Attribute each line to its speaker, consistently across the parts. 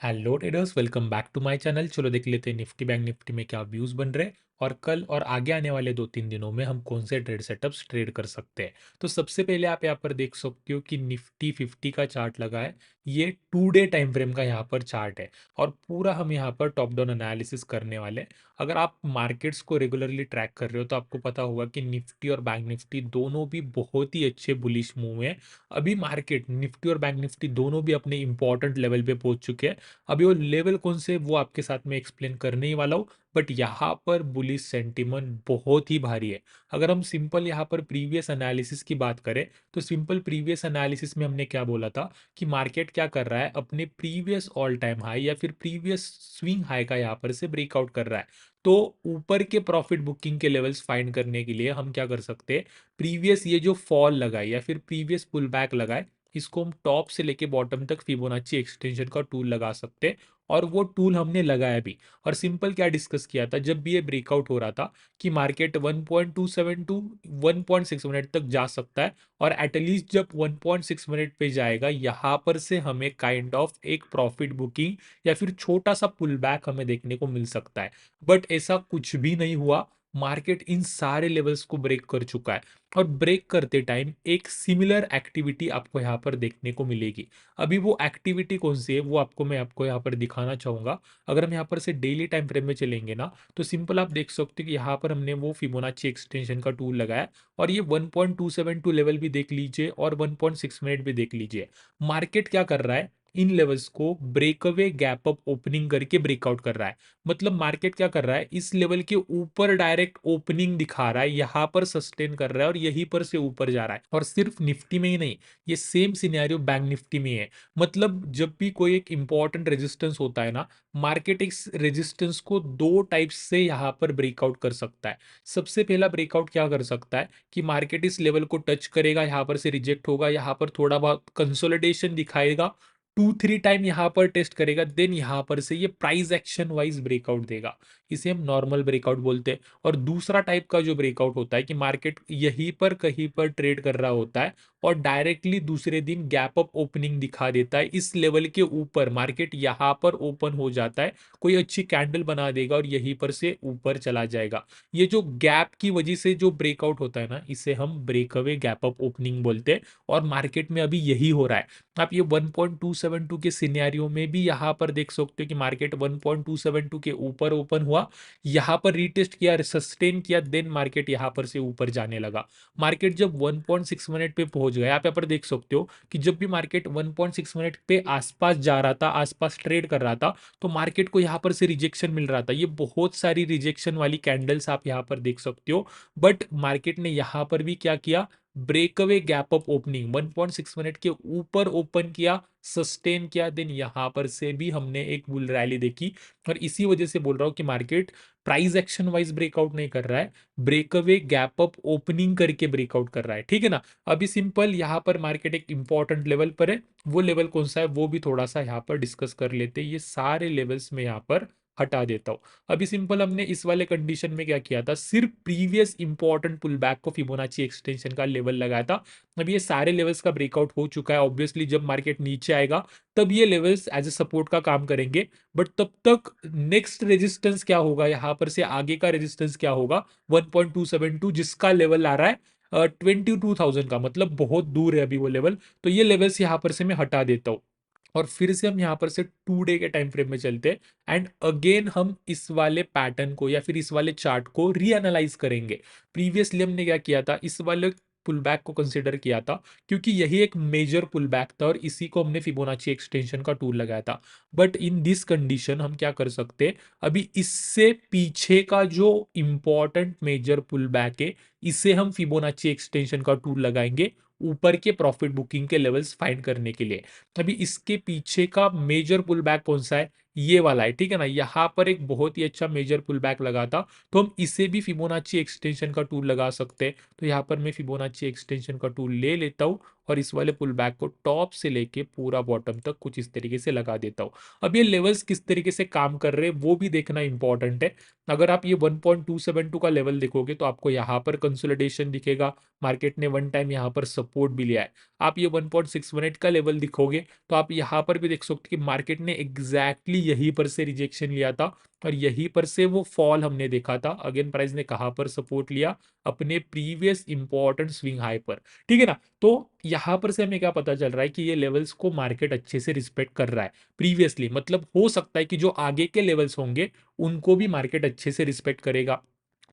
Speaker 1: Hello traders, welcome back to my channel. चलो देख लेते हैं निफ्टी बैंक निफ्टी में क्या व्यूज बन रहे हैं और कल और आगे आने वाले 2-3 दिनों में हम कौन से ट्रेड सेटअप्स ट्रेड कर सकते हैं। तो सबसे पहले आप यहाँ पर देख सकते हो कि निफ्टी 50 का चार्ट लगा है। ये 2 डे टाइम फ्रेम का यहाँ पर चार्ट है और पूरा हम यहाँ पर टॉप डाउन एनालिसिस करने वाले हैं। अगर आप मार्केट्स को रेगुलरली ट्रैक कर रहे हो तो आपको पता होगा कि निफ्टी और बैंक निफ्टी दोनों भी बहुत ही अच्छे बुलिश मूव में। अभी मार्केट निफ्टी और बैंक निफ्टी दोनों भी अपने इंपॉर्टेंट लेवल पे पहुंच चुके हैं। अभी वो लेवल कौन से वो आपके साथ में एक्सप्लेन करने ही वाला हूँ। बट यहाँ पर बुलिश सेंटिमेंट बहुत ही भारी है। अगर हम सिंपल यहाँ पर प्रीवियस एनालिसिस की बात करें तो सिंपल प्रीवियस एनालिसिस में हमने क्या बोला था कि मार्केट क्या कर रहा है, अपने प्रीवियस ऑल टाइम हाई या फिर प्रीवियस स्विंग हाई का यहाँ पर से ब्रेकआउट कर रहा है। तो ऊपर के प्रॉफिट बुकिंग के लेवल्स फाइंड करने के लिए हम क्या कर सकते हैं, प्रीवियस ये जो फॉल लगा है या फिर प्रीवियस पुल बैक लगा है, इसको हम टॉप से लेके बॉटम तक फिबोनाची एक्सटेंशन का टूल लगा सकते हैं। और वो टूल हमने लगाया भी। और सिंपल क्या डिस्कस किया था जब भी ये ब्रेकआउट हो रहा था कि मार्केट 1.27 टू 1.6 मिनट तक जा सकता है। और एटलीस्ट जब 1.6 मिनट पे जाएगा यहाँ पर से हमें काइंड ऑफ एक प्रॉफिट बुकिंग या फिर छोटा सा पुल बैक हमें देखने को मिल सकता है। बट ऐसा कुछ भी नहीं हुआ। मार्केट इन सारे लेवल्स को ब्रेक कर चुका है और ब्रेक करते टाइम एक सिमिलर एक्टिविटी आपको यहाँ पर देखने को मिलेगी। अभी वो एक्टिविटी कौन सी है वो मैं आपको यहाँ पर दिखाना चाहूंगा। अगर हम यहाँ पर से डेली टाइम फ्रेम में चलेंगे ना तो सिंपल आप देख सकते हो कि यहाँ पर हमने वो फिबोनाची एक्सटेंशन का टूल लगाया और ये 1.272 लेवल भी देख लीजिए और 1.6 मिनट भी देख लीजिए। मार्केट क्या कर रहा है, इन लेवल्स को ब्रेकअवे गैप अप ओपनिंग करके ब्रेकआउट कर रहा है। मतलब मार्केट क्या कर रहा है, इस लेवल के ऊपर डायरेक्ट ओपनिंग दिखा रहा है, यहां पर सस्टेन कर रहा है और यहीं पर से ऊपर जा रहा है। और सिर्फ निफ्टी में ही नहीं, ये सेम सिनेरियो बैंक निफ्टी में है। मतलब जब भी कोई एक इंपॉर्टेंट रेजिस्टेंस होता है ना, मार्केट इस रेजिस्टेंस को दो टाइप से यहां पर ब्रेकआउट कर सकता है। सबसे पहला ब्रेकआउट क्या कर सकता है कि मार्केट इस लेवल को टच करेगा, यहां पर से रिजेक्ट होगा, यहां पर थोड़ा बहुत कंसोलिडेशन दिखाएगा, 2-3 टाइम यहां पर टेस्ट करेगा, देन यहां पर से ये प्राइस एक्शन वाइज ब्रेकआउट देगा। इसे हम नॉर्मल ब्रेकआउट बोलते हैं। और दूसरा टाइप का जो ब्रेकआउट होता है कि मार्केट यहीं पर कहीं पर ट्रेड कर रहा होता है और डायरेक्टली दूसरे दिन गैप अप ओपनिंग दिखा देता है, इस लेवल के ऊपर मार्केट यहां पर ओपन हो जाता है, कोई अच्छी कैंडल बना देगा और यहीं पर से ऊपर चला जाएगा। ये जो गैप की वजह से जो ब्रेकआउट होता है ना, इसे हम ब्रेकअवे गैप अप ओपनिंग बोलते हैं। और मार्केट में अभी यही हो रहा है। आप ये 1.272 के सिनेरियो में भी यहाँ पर देख सकते हो कि मार्केट 1.272 के ऊपर ओपन हुआ, यहाँ पर रीटेस्ट किया, सस्टेन किया, देन मार्केट यहाँ पर से ऊपर जाने लगा। मार्केट जब 1.6 मिनट पे पहुंच गया, आप यहाँ पर देख सकते हो कि जब भी मार्केट 1.6 मिनट पे आसपास जा रहा था, आसपास ट्रेड कर रहा था, तो मार्केट को यहाँ पर से रिजेक्शन मिल रहा था। ये बहुत सारी रिजेक्शन वाली कैंडल्स आप यहाँ पर देख सकते हो। बट मार्केट ने यहाँ पर भी क्या किया, breakaway gap up opening 1.6 minute के ऊपर ओपन किया, सस्टेन किया, देन यहां पर से भी हमने एक बुल रैली देखी। और इसी वजह से बोल रहा हूं कि market price action wise breakout नहीं कर रहा है, ब्रेकअवे गैप अप ओपनिंग करके ब्रेकआउट कर रहा है। ठीक है ना। अभी सिंपल यहां पर मार्केट एक इंपॉर्टेंट लेवल पर है, वो लेवल कौन सा है वो भी थोड़ा सा यहाँ पर डिस्कस कर लेते हैं। ये सारे लेवल्स में यहाँ पर हटा देता हूं। अभी सिंपल हमने इस वाले कंडीशन में क्या किया था, सिर्फ प्रीवियस इंपॉर्टेंट पुल बैक को फिबोनाची एक्सटेंशन का लेवल लगाया था। अब ये सारे लेवल्स का ब्रेकआउट हो चुका है। ऑब्वियसली जब मार्केट नीचे आएगा तब ये लेवल्स एज ए सपोर्ट का काम करेंगे। बट तब तक नेक्स्ट रेजिस्टेंस क्या होगा, यहां पर से आगे का रेजिस्टेंस क्या होगा, 1.272, जिसका लेवल आ रहा है 22,000 का, मतलब बहुत दूर है अभी वो लेवल। तो ये लेवल्स यहां पर से मैं हटा देता हूं। और फिर से हम यहाँ पर से 2 डे के टाइम फ्रेम में चलते हैं एंड अगेन हम इस वाले पैटर्न को या फिर इस वाले चार्ट को रीएनालाइज करेंगे। प्रीवियसली हमने क्या किया था, इस वाले पुल बैक को कंसिडर किया था क्योंकि यही एक मेजर पुल बैक था और इसी को हमने फिबोनाची एक्सटेंशन का टूल लगाया था। बट इन दिस कंडीशन हम क्या कर सकते हैं, अभी इससे पीछे का जो इंपॉर्टेंट मेजर पुल बैक है, इसे हम फिबोनाची एक्सटेंशन का टूल लगाएंगे ऊपर के प्रॉफिट बुकिंग के लेवल्स फाइंड करने के लिए। अभी इसके पीछे का मेजर पुल बैक कौन सा है, ये वाला है। ठीक है ना, यहां पर एक बहुत ही अच्छा मेजर पुल बैक लगा था, तो हम इसे भी फिबोनाची एक्सटेंशन का टूल लगा सकते हैं। तो यहाँ पर मैं फिबोनाची एक्सटेंशन का टूल ले लेता हूँ और इस वाले पुल बैक को टॉप से लेके पूरा बॉटम तक कुछ इस तरीके से लगा देता हूँ। अब ये लेवल्स किस तरीके से काम कर रहे हैं वो भी देखना इंपॉर्टेंट है। अगर आप ये 1272 का लेवल देखोगे तो आपको यहाँ पर कंसोलिडेशन दिखेगा, मार्केट ने वन टाइम यहाँ पर सपोर्ट भी लिया है। आप ये 1.618 का लेवल दिखोगे तो आप यहाँ पर भी देख सकते हो कि मार्केट ने एग्जैक्टली यहीं पर से रिजेक्शन लिया था और यहीं पर से वो फॉल हमने देखा था। अगेन प्राइस ने कहाँ पर सपोर्ट लिया, अपने प्रीवियस इंपॉर्टेंट स्विंग हाई पर, ठीक है ना। तो यहाँ पर से हमें क्या पता चल रहा है कि ये लेवल्स को मार्केट अच्छे से रिस्पेक्ट कर रहा है प्रीवियसली, मतलब हो सकता है कि जो आगे के लेवल्स होंगे उनको भी मार्केट अच्छे से रिस्पेक्ट करेगा।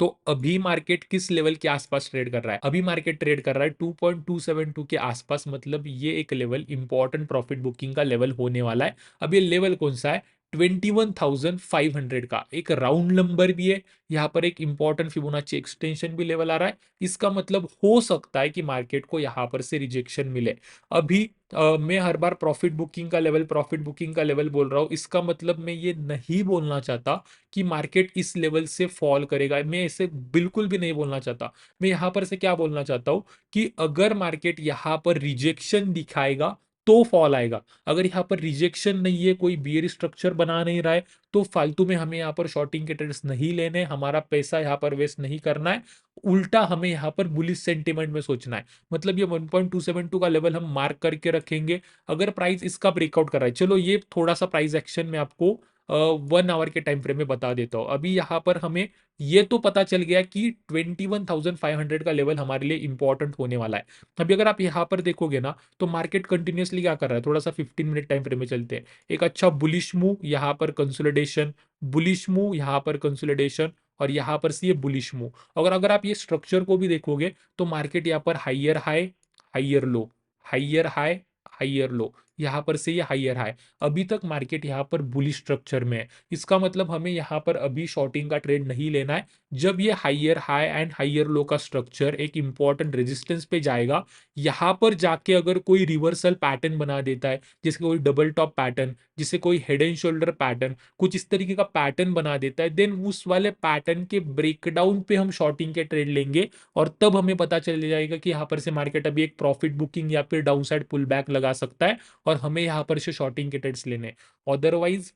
Speaker 1: तो अभी मार्केट किस लेवल के आसपास ट्रेड कर रहा है? अभी मार्केट ट्रेड कर रहा है 2.272 के आसपास, मतलब ये एक लेवल इंपॉर्टेंट प्रॉफिट बुकिंग का लेवल होने वाला है। अब ये लेवल कौन सा है? 21,500 का एक राउंड नंबर भी है। यहाँ पर एक इंपॉर्टेंट फिबोनाची एक्सटेंशन भी लेवल आ रहा है। इसका मतलब हो सकता है कि मार्केट को यहाँ पर से रिजेक्शन मिले। अभी मैं हर बार प्रॉफिट बुकिंग का लेवल बोल रहा हूँ, इसका मतलब मैं ये नहीं बोलना चाहता कि मार्केट इस लेवल से फॉल करेगा, मैं इसे बिल्कुल भी नहीं बोलना चाहता। मैं यहां पर से क्या बोलना चाहता हूं कि अगर मार्केट यहां पर रिजेक्शन दिखाएगा तो फॉल आएगा। अगर यहां पर रिजेक्शन नहीं है, कोई बियर स्ट्रक्चर बना नहीं रहा है, तो फालतू में हमें यहां पर शॉर्टिंग के ट्रेड्स नहीं लेने, हमारा पैसा यहां पर वेस्ट नहीं करना है। उल्टा हमें यहां पर बुलिश सेंटीमेंट में सोचना है। मतलब ये 1.272 का लेवल हम मार्क करके रखेंगे। अगर प्राइस इसका ब्रेकआउट कर रहा है, चलो ये थोड़ा सा प्राइस एक्शन में आपको 1 आवर के टाइम फ्रेम में बता देता हूँ। अभी यहाँ पर हमें ये तो पता चल गया कि 21,500 का लेवल हमारे लिए इंपॉर्टेंट होने वाला है। अभी अगर आप यहाँ पर देखोगे ना तो मार्केट कंटिन्यूअसली क्या कर रहा है, थोड़ा सा 15 मिनट टाइम फ्रेम में चलते हैं। एक अच्छा बुलिश मूव, यहाँ पर कंसोलिडेशन, बुलिश मूव, यहाँ पर कंसोलिडेशन, और यहाँ पर से ये बुलिश मूव। अगर अगर आप ये स्ट्रक्चर को भी देखोगे तो मार्केट यहाँ पर हाइयर हाई, हाइयर लो, हाइयर हाई, हाइयर लो, यहाँ पर से ये हाइयर हाई। अभी तक मार्केट यहाँ पर बुलिश स्ट्रक्चर में है। इसका मतलब हमें यहाँ पर अभी शॉर्टिंग का ट्रेड नहीं लेना है। जब ये हाइयर हाई एंड हाइयर लो का स्ट्रक्चर एक इंपॉर्टेंट रेजिस्टेंस पे जाएगा, यहाँ पर जाके अगर कोई रिवर्सल पैटर्न बना देता है, जैसे कोई डबल टॉप पैटर्न, जिसे कोई हेड एंड शोल्डर पैटर्न, कुछ इस तरीके का पैटर्न बना देता है, देन उस वाले पैटर्न के ब्रेकडाउन पे हम शॉर्टिंग के ट्रेड लेंगे। और तब हमें पता चल जाएगा कि यहाँ पर से मार्केट अभी एक प्रॉफिट बुकिंग या फिर डाउन साइड पुल बैक लगा सकता है और हमें यहाँ पर से शॉर्टिंग के ट्रेड्स लेने। अदरवाइज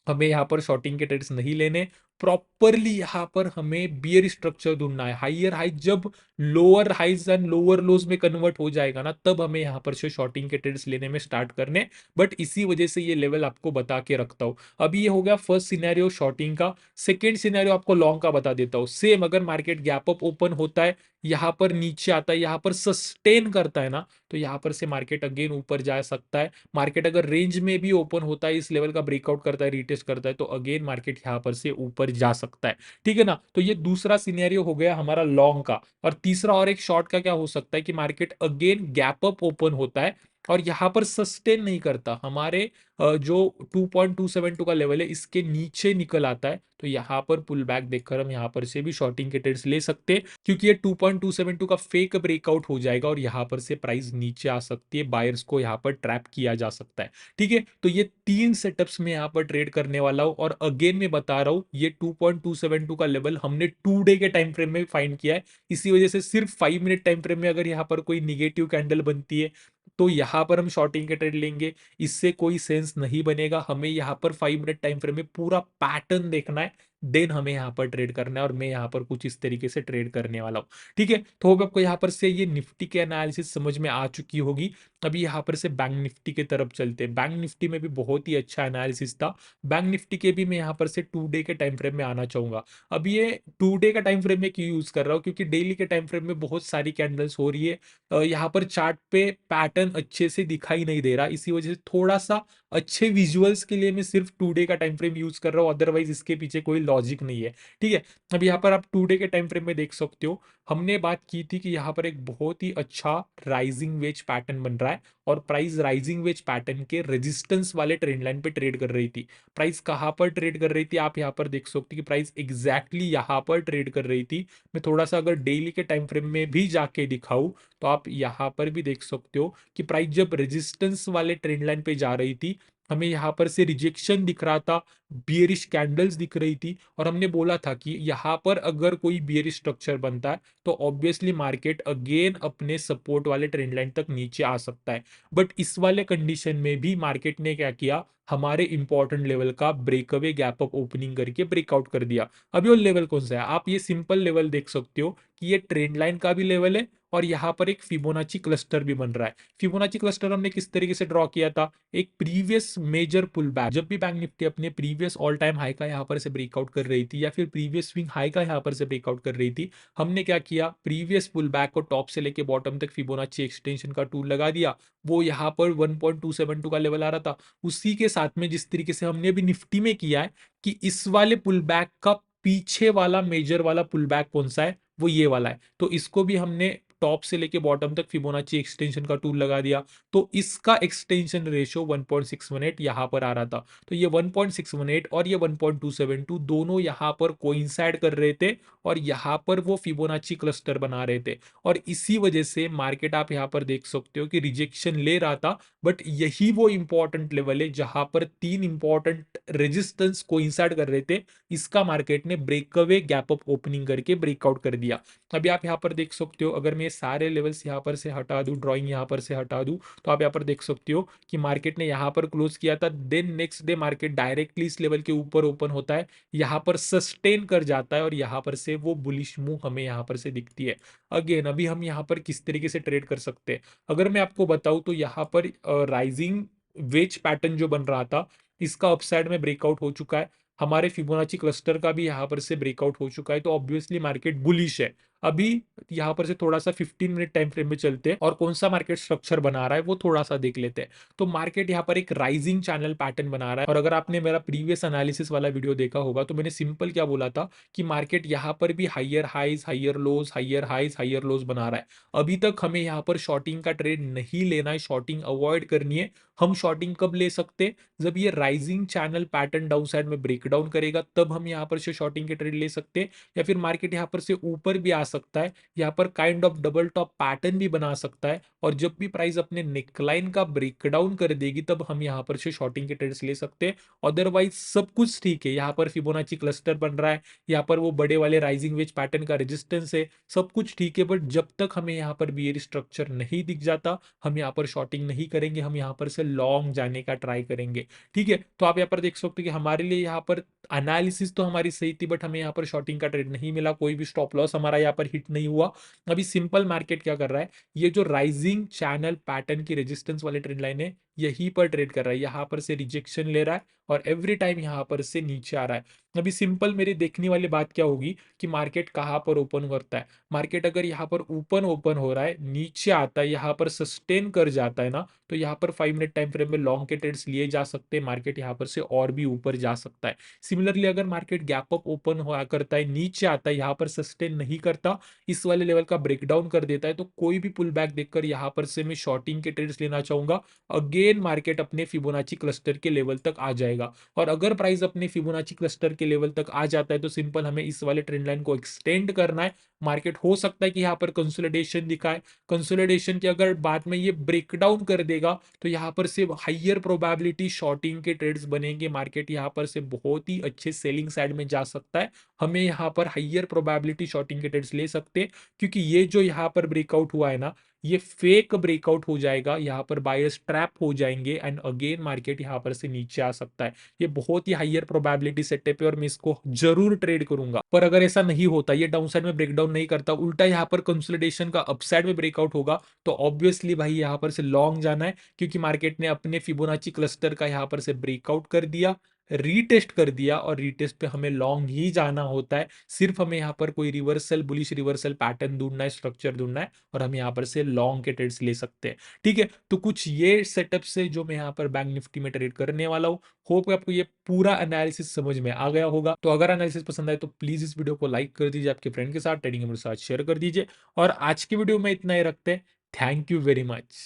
Speaker 1: हमें यहाँ पर शॉर्टिंग के ट्रेड्स नहीं लेने। प्रॉपरली यहाँ पर हमें बियर स्ट्रक्चर ढूंढना है। हाइयर हाई जब lower highs and lower lows में कन्वर्ट हो जाएगा ना, तब हमें यहाँ पर से शॉर्टिंग के ट्रेड्स लेने में स्टार्ट करने। बट इसी वजह से ये लेवल आपको बता के रखता हूँ। अभी ये हो गया फर्स्ट सिनेरियो शॉर्टिंग का। सेकेंड सिनेरियो आपको लॉन्ग का बता देता हूँ। सेम, अगर मार्केट गैप अप ओपन होता है, यहाँ पर नीचे आता है, यहाँ पर सस्टेन करता है ना, तो यहाँ पर से मार्केट अगेन ऊपर जा सकता है। मार्केट अगर रेंज में भी ओपन होता है, इस लेवल का ब्रेकआउट करता है, रीटेस्ट करता है, तो अगेन मार्केट यहाँ पर से ऊपर जा सकता है, ठीक है ना। तो ये दूसरा सिनेरियो हो गया हमारा लॉन्ग का। और तीसरा और एक शॉर्ट का क्या हो सकता है कि market again gap up open होता है और यहाँ पर सस्टेन नहीं करता, हमारे जो 2.272 का लेवल है इसके नीचे निकल आता है, तो यहाँ पर पुल बैक देखकर हम यहाँ पर से भी शॉर्टिंग के ट्रेड्स ले सकते हैं, क्योंकि ये 2.272 का फेक ब्रेकआउट हो जाएगा और यहाँ पर से प्राइस नीचे आ सकती है, बायर्स को यहाँ पर ट्रैप किया जा सकता है, ठीक है। तो ये तीन सेटअप्स में यहाँ पर ट्रेड करने वाला हूँ। और अगेन मैं बता रहा हूँ, ये 2.272 का लेवल हमने 2 डे के टाइम फ्रेम में फाइंड किया है। इसी वजह से सिर्फ 5 मिनट टाइम फ्रेम में अगर यहाँ पर कोई निगेटिव कैंडल बनती है तो यहाँ पर हम शॉर्टिंग के ट्रेड लेंगे। इससे कोई सेंस नहीं बनेगा। हमें यहाँ पर 5 मिनट टाइम फ्रेम में पूरा पैटर्न देखना है, देन हमें यहाँ पर ट्रेड करना है। और मैं यहाँ पर कुछ इस तरीके से ट्रेड करने वाला हूँ, ठीक है। तो होप आपको यहाँ पर से ये निफ्टी के एनालिसिस समझ में आ चुकी होगी। अभी यहाँ पर से बैंक निफ्टी की तरफ चलते हैं। बैंक निफ्टी में भी बहुत ही अच्छा एनालिसिस था। बैंक निफ्टी के भी मैं यहाँ पर से 2 डे के टाइम फ्रेम में आना चाहूंगा। अभी ये 2 डे का टाइम फ्रेम में क्यों यूज कर रहा हूँ, क्योंकि डेली के टाइम फ्रेम में बहुत सारी कैंडल्स हो रही है। यहाँ पर चार्ट पे पैटर्न अच्छे से दिखाई नहीं दे रहा, इसी वजह से थोड़ा सा अच्छे विजुअल्स के लिए मैं सिर्फ 2 डे का टाइम फ्रेम यूज कर रहा हूँ। अदरवाइज इसके पीछे कोई लॉजिक नहीं है, ठीक है। अब यहाँ पर आप 2 डे के टाइम फ्रेम में देख सकते हो, हमने बात की थी कि यहाँ पर एक बहुत ही अच्छा राइजिंग वेज पैटर्न बन रहा है और प्राइस राइजिंग वेज पैटर्न के रेजिस्टेंस वाले ट्रेंड लाइन पे ट्रेड कर रही थी। प्राइस कहाँ पर ट्रेड कर रही थी, आप यहाँ पर देख सकते हो कि प्राइस एग्जैक्टली यहाँ पर ट्रेड कर रही थी। मैं थोड़ा सा अगर डेली के टाइम फ्रेम में भी जाके दिखाऊं तो आप यहाँ पर भी देख सकते हो कि प्राइस जब रेजिस्टेंस वाले ट्रेंड लाइन पे जा रही थी, हमें यहाँ पर से रिजेक्शन दिख रहा था, बियरिश कैंडल्स दिख रही थी और हमने बोला था कि यहाँ पर अगर कोई बियरिश स्ट्रक्चर बनता है तो ऑब्वियसली मार्केट अगेन अपने सपोर्ट वाले ट्रेंड लाइन तक नीचे आ सकता है। बट इस वाले कंडीशन में भी मार्केट ने क्या किया, हमारे इंपॉर्टेंट लेवल का ब्रेकअवे गैप अप ओपनिंग करके ब्रेकआउट कर दिया। अभी वो लेवल कौन सा है, आप ये सिंपल लेवल देख सकते हो कि ये ट्रेंड लाइन का भी लेवल है और यहाँ पर एक फिबोनाची क्लस्टर भी बन रहा है। फिबोनाची क्लस्टर हमने किस तरीके से ड्रॉ किया था, एक प्रीवियस मेजर पुल बैक, जब भी बैंक निफ्टी अपने प्रीवियस ऑल टाइम हाई का यहाँ पर से ब्रेकआउट कर रही थी या फिर प्रीवियस स्विंग हाई का यहाँ पर से ब्रेकआउट कर रही थी, हमने क्या किया, प्रीवियस पुल बैक को टॉप से लेके बॉटम तक फिबोनाची एक्सटेंशन का टूल लगा दिया। वो यहाँ पर 1272 का लेवल आ रहा था। उसी के साथ में जिस तरीके से हमने अभी निफ्टी में किया है कि इस वाले पुल बैक का पीछे वाला मेजर वाला पुल बैक कौन सा है, वो ये वाला है। तो इसको भी हमने टॉप से लेके बॉटम तक फिबोनाची एक्सटेंशन का टूल लगा दिया। तो इसका एक्सटेंशन रेशियो 1.618 यहां पर आ रहा था। तो ये 1.618 और ये 1.272 दोनों यहां पर कोइंसाइड कर रहे थे और यहां पर वो फिबोनाची क्लस्टर बना रहे थे। और इसी वजह से मार्केट आप यहां पर देख सकते हो कि रिजेक्शन ले रहा था। बट यही वो इंपॉर्टेंट लेवल है जहां पर तीन इंपॉर्टेंट रेजिस्टेंस कोइंसाइड कर रहे थे। इसका मार्केट ने ब्रेकअवे गैप अप ओपनिंग करके ब्रेकआउट कर दिया। अभी आप यहाँ पर देख सकते हो, अगर मैं सारे लेवल्स यहाँ पर से हटा दूं, ड्राइंग यहाँ पर से हटा दूं, तो आप यहाँ पर देख सकते हो कि मार्केट ने यहाँ पर क्लोज किया था, then next day market directly इस लेवल के ऊपर ओपन होता है, यहाँ पर सस्टेन कर जाता है और यहाँ पर से वो बुलिश मूव हमें यहाँ पर से दिखती है। अगेन अभी हम यहाँ पर किस तरीके से ट्रेड कर सकते हैं, अगर मैं आपको बताऊं तो यहाँ पर राइजिंग वेज पैटर्न जो बन रहा था, इसका अपसाइड में ब्रेकआउट हो चुका है। हमारे फिबोनाची क्लस्टर का भी यहाँ पर से ब्रेकआउट हो चुका है, तो ऑब्वियसली मार्केट बुलिश है। अभी यहाँ पर से थोड़ा सा 15 मिनट टाइम फ्रेम में चलते हैं और कौन सा मार्केट स्ट्रक्चर बना रहा है वो थोड़ा सा देख लेते हैं। तो मार्केट यहाँ पर एक राइजिंग चैनल पैटर्न बना रहा है और अगर आपने मेरा प्रीवियस एनालिसिस वाला वीडियो देखा होगा तो मैंने सिंपल क्या बोला था कि मार्केट यहाँ पर भी हाइयर हाइज हाइयर लोज हाइयर हाइज हाइयर लोज बना रहा है। अभी तक हमें यहाँ पर शॉर्टिंग का ट्रेड नहीं लेना है, शॉर्टिंग अवॉइड करनी है। हम शॉर्टिंग कब ले सकते हैं, जब ये rising channel pattern down side में ब्रेकडाउन करेगा, तब हम यहाँ पर से शॉर्टिंग के ट्रेड ले सकते हैं। या फिर मार्केट यहाँ पर से ऊपर भी आ सकता है, यहाँ पर kind of double top pattern भी बना सकता है और जब भी प्राइस अपने नेकलाइन का ब्रेकडाउन कर देगी तब हम यहाँ पर से शॉर्टिंग के ट्रेड्स ले सकते हैं। अदरवाइज सब कुछ ठीक है, यहाँ पर फिबोनाची क्लस्टर बन रहा है, यहाँ पर वो बड़े वाले राइजिंग वेज पैटर्न का रेजिस्टेंस है, सब कुछ ठीक है। बट जब तक हमें यहाँ पर बियर स्ट्रक्चर नहीं दिख जाता, हम यहाँ पर शॉर्टिंग नहीं करेंगे, हम यहाँ पर से लॉन्ग जाने का ट्राई करेंगे। ठीक है, तो आप यहाँ पर देख सकते हो कि हमारे लिए यहाँ पर एनालिसिस तो हमारी सही थी बट हमें यहाँ पर शॉर्टिंग का ट्रेड नहीं मिला, कोई भी स्टॉप लॉस हमारा यहाँ पर हिट नहीं हुआ। अभी सिंपल मार्केट क्या कर रहा है, ये जो राइजिंग चैनल पैटर्न की रेजिस्टेंस वाले ट्रेंड लाइन है यहीं पर ट्रेड कर रहा है, यहाँ पर से रिजेक्शन ले रहा है और एवरी टाइम यहाँ पर से नीचे आ रहा है। अभी सिंपल मेरी देखने वाली बात क्या होगी कि मार्केट कहाँ पर ओपन करता है। मार्केट अगर यहाँ पर ओपन हो रहा है, नीचे आता है, यहाँ पर सस्टेन कर जाता है ना, तो यहाँ पर 5 मिनट टाइम फ्रेम में लॉन्ग के ट्रेड्स लिए जा सकते हैं, मार्केट यहाँ पर से और भी ऊपर जा सकता है। सिमिलरली अगर मार्केट गैप अप ओपन हुआ करता है, नीचे आता है, यहाँ पर सस्टेन नहीं करता, इस वाले लेवल का ब्रेकडाउन कर देता है, तो कोई भी पुल बैक देखकर यहाँ पर से मैं शॉर्टिंग के ट्रेड्स लेना चाहूंगा। अगेन मार्केट अपने फिबोनाची क्लस्टर के लेवल तक आ जाएगा और अगर प्राइस अपने फिबोनाची क्लस्टर के लेवल तक आ जाता है तो सिंपल हमें इस वाले ट्रेंड लाइन को एक्सटेंड करना है। मार्केट हो सकता है कि यहाँ पर कंसोलिडेशन दिखाए, कंसोलिडेशन की अगर बाद में ये ब्रेकडाउन कर देगा तो यहाँ पर से हाइयर प्रोबेबिलिटी शॉर्टिंग के ट्रेड्स बनेंगे, मार्केट यहाँ पर से बहुत ही अच्छे सेलिंग साइड में जा सकता है। हमें यहाँ पर हाइयर प्रोबेबिलिटी शॉर्टिंग के ट्रेड्स ले सकते हैं क्योंकि ये जो यहाँ पर ब्रेकआउट हुआ है ना, ये फेक ब्रेकआउट हो जाएगा, यहाँ पर बायर्स ट्रैप हो जाएंगे एंड अगेन मार्केट यहाँ पर से नीचे आ सकता है। ये बहुत ही हाइयर प्रोबेबिलिटी सेटअप है और मैं इसको जरूर ट्रेड करूंगा। पर अगर ऐसा नहीं होता, ये डाउन साइड में ब्रेकडाउन नहीं करता, उल्टा यहाँ पर कंसोलिडेशन का अपसाइड में ब्रेकआउट होगा, तो ऑब्वियसली भाई यहाँ पर से लॉन्ग जाना है क्योंकि मार्केट ने अपने फिबोनाची क्लस्टर का यहाँ पर से ब्रेकआउट कर दिया, रीटेस्ट कर दिया और रीटेस्ट पे हमें लॉन्ग ही जाना होता है। सिर्फ हमें यहाँ पर कोई रिवर्सल बुलिश रिवर्सल पैटर्न ढूंढना है, स्ट्रक्चर ढूंढना है और हम यहाँ पर से लॉन्ग के ट्रेड्स ले सकते हैं। ठीक है, तो कुछ ये सेटअप से जो मैं यहाँ पर बैंक निफ्टी में ट्रेड करने वाला हूँ। होप आपको ये पूरा एनालिसिस समझ में आ गया होगा। तो अगर एनालिसिस पसंद आए तो प्लीज इस वीडियो को लाइक कर दीजिए, आपके फ्रेंड के साथ, ट्रेडिंग के साथ शेयर कर दीजिए और आज की वीडियो में इतना ही रखते हैं। Thank you very much.